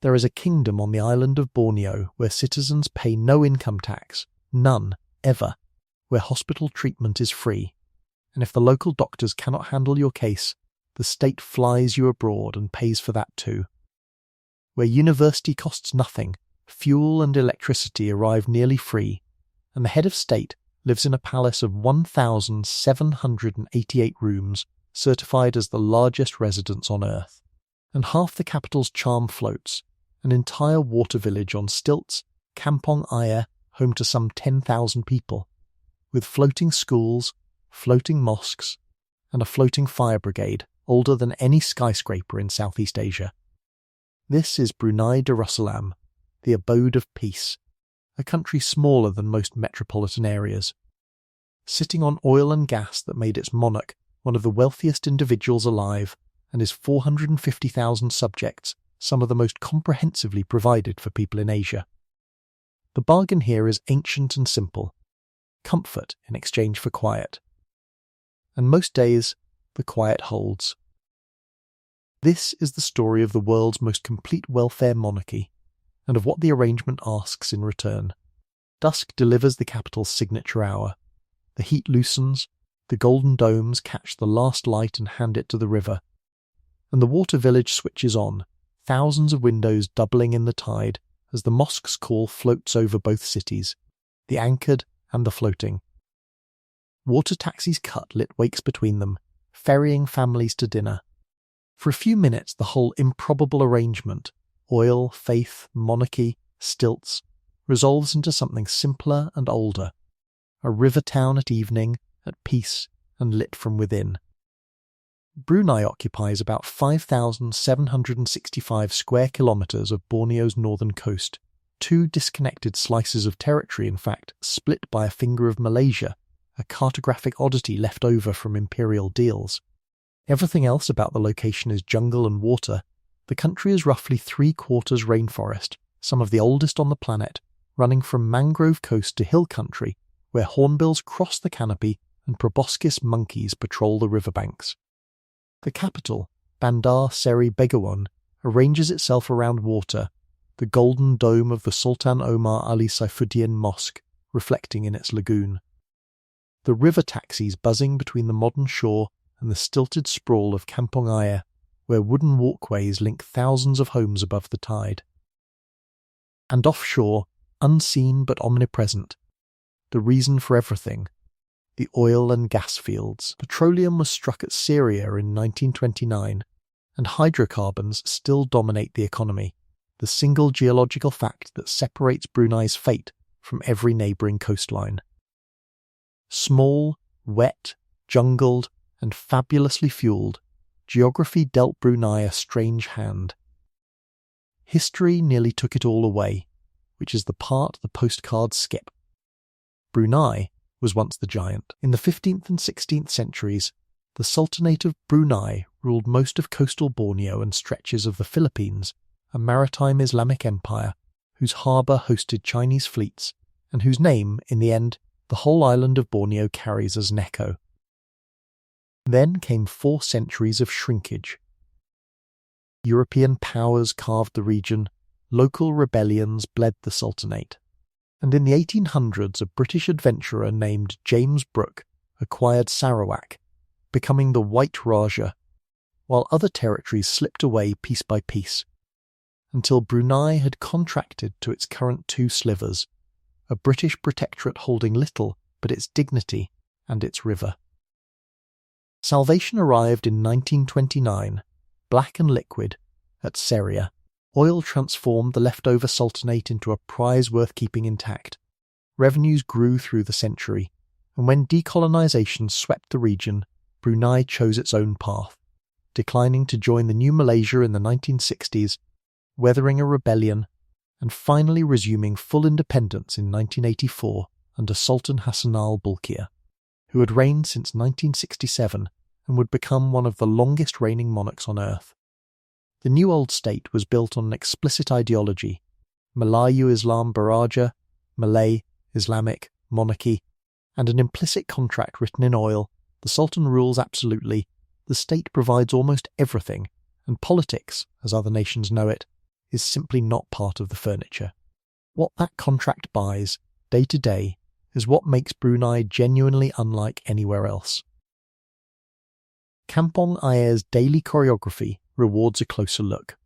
There is a kingdom on the island of Borneo where citizens pay no income tax, none, ever, where hospital treatment is free, and if the local doctors cannot handle your case, the state flies you abroad and pays for that too. Where university costs nothing, fuel and electricity arrive nearly free, and the head of state lives in a palace of 1,788 rooms, certified as the largest residence on earth. And half the capital's charm floats, an entire water village on stilts, Kampong Ayer, home to some 10,000 people, with floating schools, floating mosques, and a floating fire brigade older than any skyscraper in Southeast Asia. This is Brunei Darussalam, the Abode of Peace, a country smaller than most metropolitan areas. Sitting on oil and gas that made its monarch one of the wealthiest individuals alive, and his 450,000 subjects some of the most comprehensively provided for people in Asia. The bargain here is ancient and simple, comfort in exchange for quiet. And most days, the quiet holds. This is the story of the world's most complete welfare monarchy, and of what the arrangement asks in return. Dusk delivers the capital's signature hour. The heat loosens, the golden domes catch the last light and hand it to the river, and the water village switches on, thousands of windows doubling in the tide as the mosque's call floats over both cities, the anchored and the floating. Water taxis cut lit wakes between them, ferrying families to dinner. For a few minutes the whole improbable arrangement, oil, faith, monarchy, stilts, resolves into something simpler and older, a river town at evening, at peace and lit from within. Brunei occupies about 5,765 square kilometres of Borneo's northern coast, two disconnected slices of territory in fact, split by a finger of Malaysia, a cartographic oddity left over from imperial deals. Everything else about the location is jungle and water. The country is roughly 3/4 rainforest, some of the oldest on the planet, running from mangrove coast to hill country, where hornbills cross the canopy and proboscis monkeys patrol the riverbanks. The capital, Bandar Seri Begawan, arranges itself around water, the golden dome of the Sultan Omar Ali Saifuddin Mosque reflecting in its lagoon. The river taxis buzzing between the modern shore and the stilted sprawl of Kampong Ayer, where wooden walkways link thousands of homes above the tide. And offshore, unseen but omnipresent, the reason for everything, the oil and gas fields. Petroleum was struck at Syria in 1929, and hydrocarbons still dominate the economy, the single geological fact that separates Brunei's fate from every neighbouring coastline. Small, wet, jungled, and fabulously fuelled, geography dealt Brunei a strange hand. History nearly took it all away, which is the part the postcards skip. Brunei was once the giant. In the 15th and 16th centuries, the Sultanate of Brunei ruled most of coastal Borneo and stretches of the Philippines, a maritime Islamic empire whose harbour hosted Chinese fleets, and whose name, in the end, the whole island of Borneo carries as an echo. Then came 4 centuries of shrinkage. European powers carved the region, local rebellions bled the Sultanate, and in the 1800s a British adventurer named James Brooke acquired Sarawak, becoming the White Raja, while other territories slipped away piece by piece, until Brunei had contracted to its current 2 slivers, a British protectorate holding little but its dignity and its river. Salvation arrived in 1929, black and liquid, at Seria. Oil transformed the leftover sultanate into a prize worth keeping intact. Revenues grew through the century, and when decolonisation swept the region, Brunei chose its own path, declining to join the new Malaysia in the 1960s, weathering a rebellion, and finally resuming full independence in 1984 under Sultan Hassan al-Bolkiah, who had reigned since 1967 and would become one of the longest reigning monarchs on earth. The new old state was built on an explicit ideology: Melayu Islam Baraja, Malay, Islamic, monarchy, and an implicit contract written in oil. The Sultan rules absolutely, the state provides almost everything, and politics, as other nations know it, is simply not part of the furniture. What that contract buys, day to day, is what makes Brunei genuinely unlike anywhere else. Kampong Ayer's daily choreography rewards a closer look.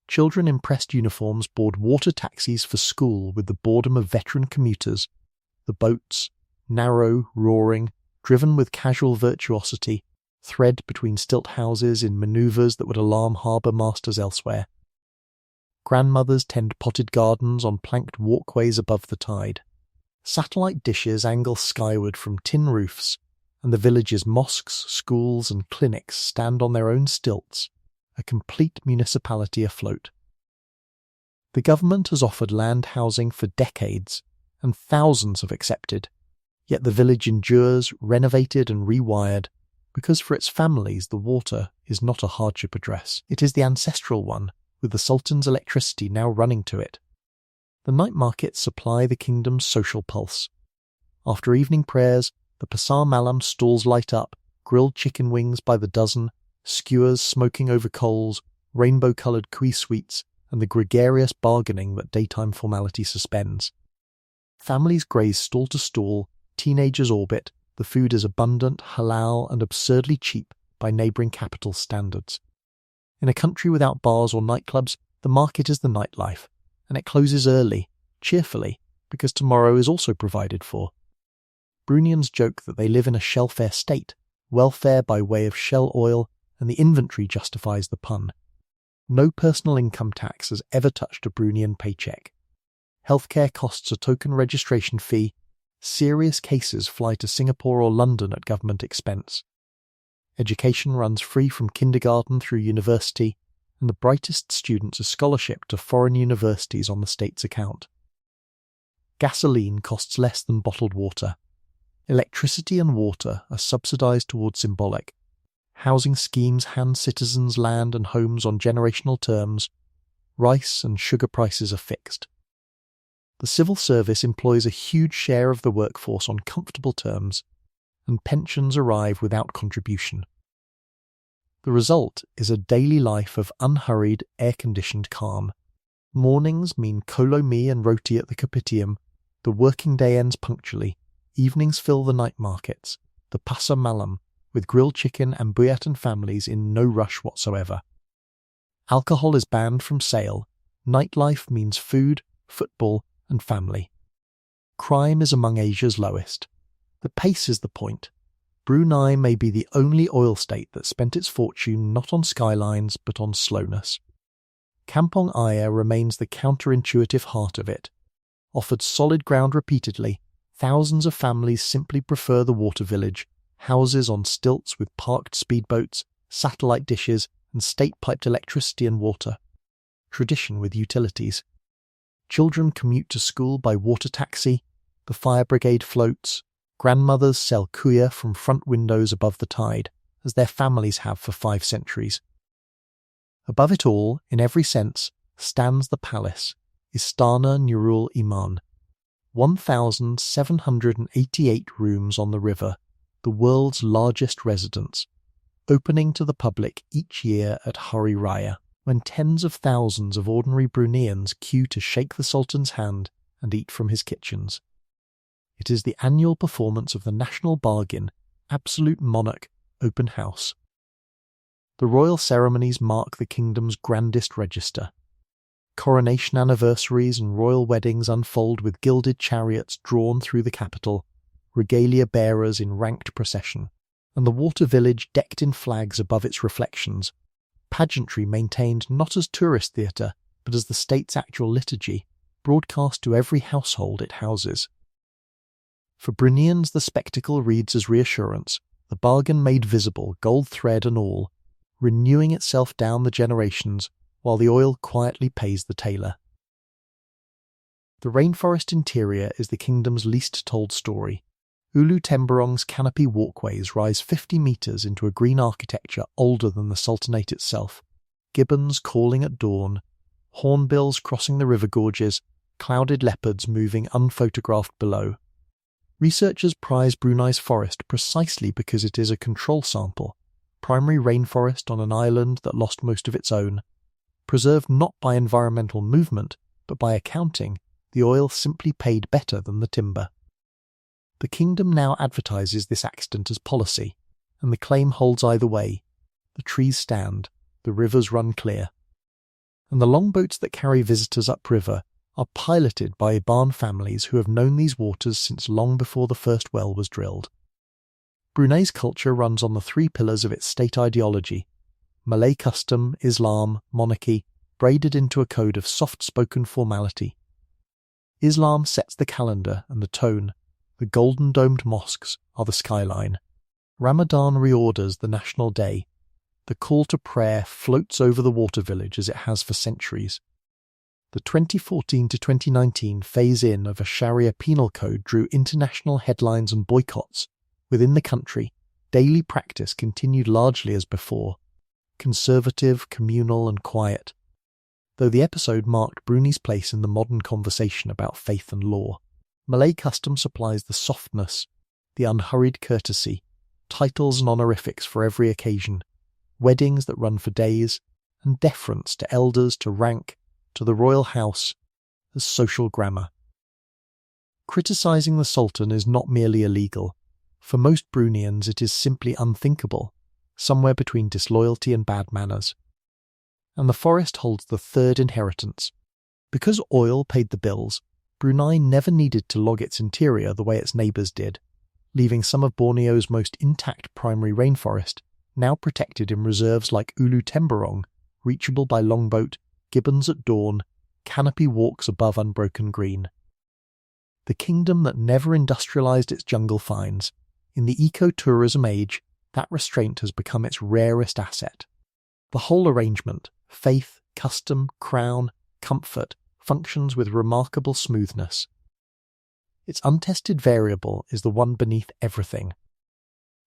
Children in pressed uniforms board water taxis for school with the boredom of veteran commuters, the boats, narrow, roaring, driven with casual virtuosity, thread between stilt houses in manoeuvres that would alarm harbour masters elsewhere. Grandmothers tend potted gardens on planked walkways above the tide. Satellite dishes angle skyward from tin roofs, and the village's mosques, schools and clinics stand on their own stilts, a complete municipality afloat. The government has offered land housing for decades, and thousands have accepted, yet the village endures, renovated and rewired, because for its families the water is not a hardship address. It is the ancestral one, with the Sultan's electricity now running to it. The night markets supply the kingdom's social pulse. After evening prayers, the pasar malam stalls light up, grilled chicken wings by the dozen, skewers smoking over coals, rainbow-coloured cuy sweets, and the gregarious bargaining that daytime formality suspends. Families graze stall to stall, teenagers orbit, the food is abundant, halal, and absurdly cheap by neighbouring capital standards. In a country without bars or nightclubs, the market is the nightlife, and it closes early, cheerfully, because tomorrow is also provided for. Bruneians joke that they live in a shell-fare state, welfare by way of shell oil, and the inventory justifies the pun. No personal income tax has ever touched a Bruneian paycheck. Healthcare costs a token registration fee. Serious cases fly to Singapore or London at government expense. Education runs free from kindergarten through university, and the brightest students are scholarshiped to foreign universities on the state's account. Gasoline costs less than bottled water. Electricity and water are subsidized towards symbolic. Housing schemes hand citizens land and homes on generational terms. Rice and sugar prices are fixed. The civil service employs a huge share of the workforce on comfortable terms, and pensions arrive without contribution. The result is a daily life of unhurried, air-conditioned calm. Mornings mean kolo mee and roti at the Kopitiam, the working day ends punctually, evenings fill the night markets, the pasar malam, with grilled chicken and buyatan families in no rush whatsoever. Alcohol is banned from sale, nightlife means food, football, and family. Crime is among Asia's lowest. The pace is the point. Brunei may be the only oil state that spent its fortune not on skylines but on slowness. Kampong Ayer remains the counterintuitive heart of it. Offered solid ground repeatedly, thousands of families simply prefer the water village, houses on stilts with parked speedboats, satellite dishes, and state-piped electricity and water. Tradition with utilities. Children commute to school by water taxi, the fire brigade floats, grandmothers sell kuya from front windows above the tide, as their families have for 5 centuries. Above it all, in every sense, stands the palace, Istana Nurul Iman, 1,788 rooms on the river, the world's largest residence, opening to the public each year at Hari Raya, when tens of thousands of ordinary Bruneians queue to shake the Sultan's hand and eat from his kitchens. It is the annual performance of the national bargain, Absolute Monarch, Open House. The royal ceremonies mark the kingdom's grandest register. Coronation anniversaries and royal weddings unfold with gilded chariots drawn through the capital, regalia bearers in ranked procession, and the water village decked in flags above its reflections, pageantry maintained not as tourist theatre, but as the state's actual liturgy, broadcast to every household it houses. For Bruneians the spectacle reads as reassurance, the bargain made visible, gold thread and all, renewing itself down the generations, while the oil quietly pays the tailor. The rainforest interior is the kingdom's least told story. Ulu Temburong's canopy walkways rise 50 metres into a green architecture older than the Sultanate itself, gibbons calling at dawn, hornbills crossing the river gorges, clouded leopards moving unphotographed below. Researchers prize Brunei's forest precisely because it is a control sample, primary rainforest on an island that lost most of its own, preserved not by environmental movement, but by accounting, the oil simply paid better than the timber. The kingdom now advertises this accident as policy, and the claim holds either way. The trees stand, the rivers run clear. And the longboats that carry visitors upriver are piloted by Iban families who have known these waters since long before the first well was drilled. Brunei's culture runs on the three pillars of its state ideology: Malay custom, Islam, monarchy, braided into a code of soft-spoken formality. Islam sets the calendar and the tone. The golden-domed mosques are the skyline. Ramadan reorders the national day. The call to prayer floats over the water village as it has for centuries. The 2014 to 2019 phase-in of a Sharia penal code drew international headlines and boycotts. Within the country, daily practice continued largely as before, conservative, communal and quiet, though the episode marked Brunei's place in the modern conversation about faith and law. Malay custom supplies the softness, the unhurried courtesy, titles and honorifics for every occasion, weddings that run for days, and deference to elders, to rank, to the royal house, as social grammar. Criticising the Sultan is not merely illegal. For most Bruneians it is simply unthinkable, somewhere between disloyalty and bad manners. And the forest holds the third inheritance. Because oil paid the bills, Brunei never needed to log its interior the way its neighbours did, leaving some of Borneo's most intact primary rainforest now protected in reserves like Ulu Temburong, reachable by longboat, gibbons at dawn, canopy walks above unbroken green. The kingdom that never industrialised its jungle finds, in the eco-tourism age, that restraint has become its rarest asset. The whole arrangement, faith, custom, crown, comfort, functions with remarkable smoothness. Its untested variable is the one beneath everything,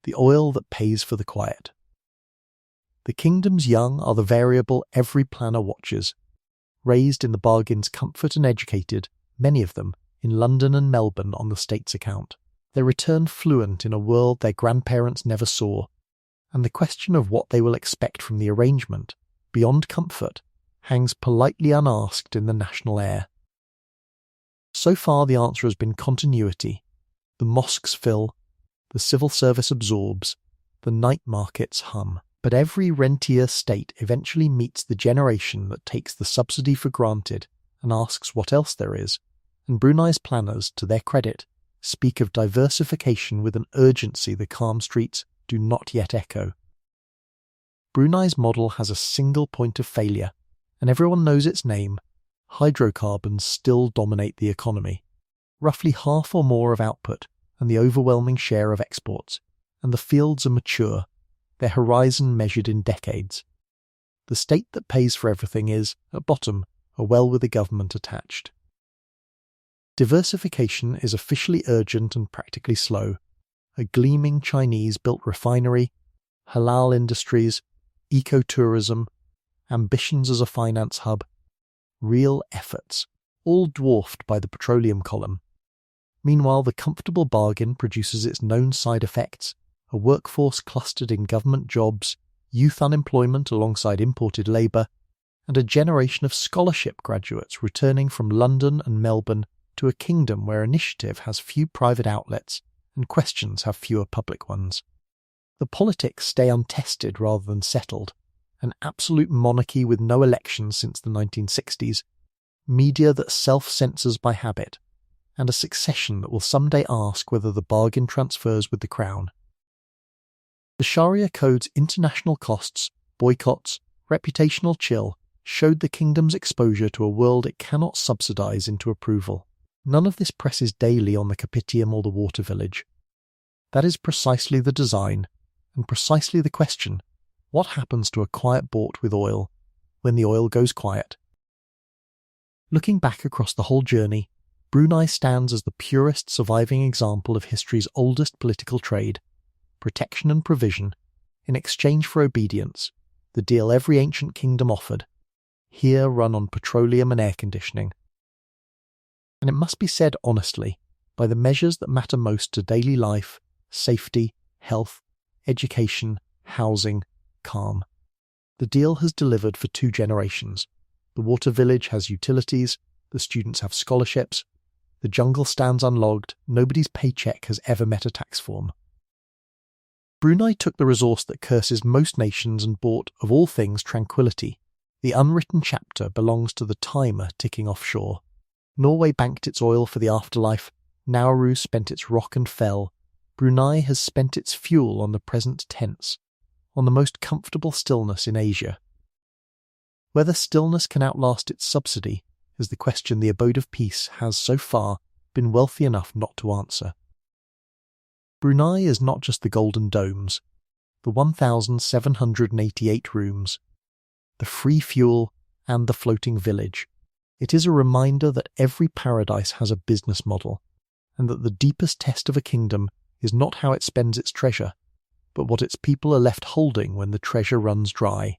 the oil that pays for the quiet. The kingdom's young are the variable every planner watches, raised in the bargain's comfort and educated, many of them, in London and Melbourne on the state's account. They return fluent in a world their grandparents never saw, and the question of what they will expect from the arrangement, beyond comfort, hangs politely unasked in the national air. So far the answer has been continuity. The mosques fill, the civil service absorbs, the night markets hum. But every rentier state eventually meets the generation that takes the subsidy for granted and asks what else there is, and Brunei's planners, to their credit, speak of diversification with an urgency the calm streets do not yet echo. Brunei's model has a single point of failure, and everyone knows its name. Hydrocarbons still dominate the economy, roughly half or more of output and the overwhelming share of exports, and the fields are mature, their horizon measured in decades. The state that pays for everything is, at bottom, a well with a government attached. Diversification is officially urgent and practically slow. A gleaming Chinese-built refinery, halal industries, eco-tourism, ambitions as a finance hub, real efforts, all dwarfed by the petroleum column. Meanwhile, the comfortable bargain produces its known side effects: a workforce clustered in government jobs, youth unemployment alongside imported labour, and a generation of scholarship graduates returning from London and Melbourne to a kingdom where initiative has few private outlets and questions have fewer public ones. The politics stay untested rather than settled, an absolute monarchy with no elections since the 1960s, media that self-censors by habit, and a succession that will someday ask whether the bargain transfers with the crown. The Sharia Code's international costs, boycotts, reputational chill showed the kingdom's exposure to a world it cannot subsidize into approval. None of this presses daily on the Capitium or the water village. That is precisely the design, and precisely the question: what happens to a quiet port with oil when the oil goes quiet? Looking back across the whole journey, Brunei stands as the purest surviving example of history's oldest political trade: protection and provision, in exchange for obedience, the deal every ancient kingdom offered, here run on petroleum and air conditioning. And it must be said honestly, by the measures that matter most to daily life, safety, health, education, housing, calm. The deal has delivered for 2 generations. The water village has utilities, the students have scholarships, the jungle stands unlogged, nobody's paycheck has ever met a tax form. Brunei took the resource that curses most nations and bought, of all things, tranquility. The unwritten chapter belongs to the timer ticking offshore. Norway banked its oil for the afterlife, Nauru spent its rock and fell, Brunei has spent its fuel on the present tense, on the most comfortable stillness in Asia. Whether stillness can outlast its subsidy is the question the Abode of Peace has so far been wealthy enough not to answer. Brunei is not just the golden domes, the 1,788 rooms, the free fuel and the floating village. It is a reminder that every paradise has a business model, and that the deepest test of a kingdom is not how it spends its treasure, but what its people are left holding when the treasure runs dry.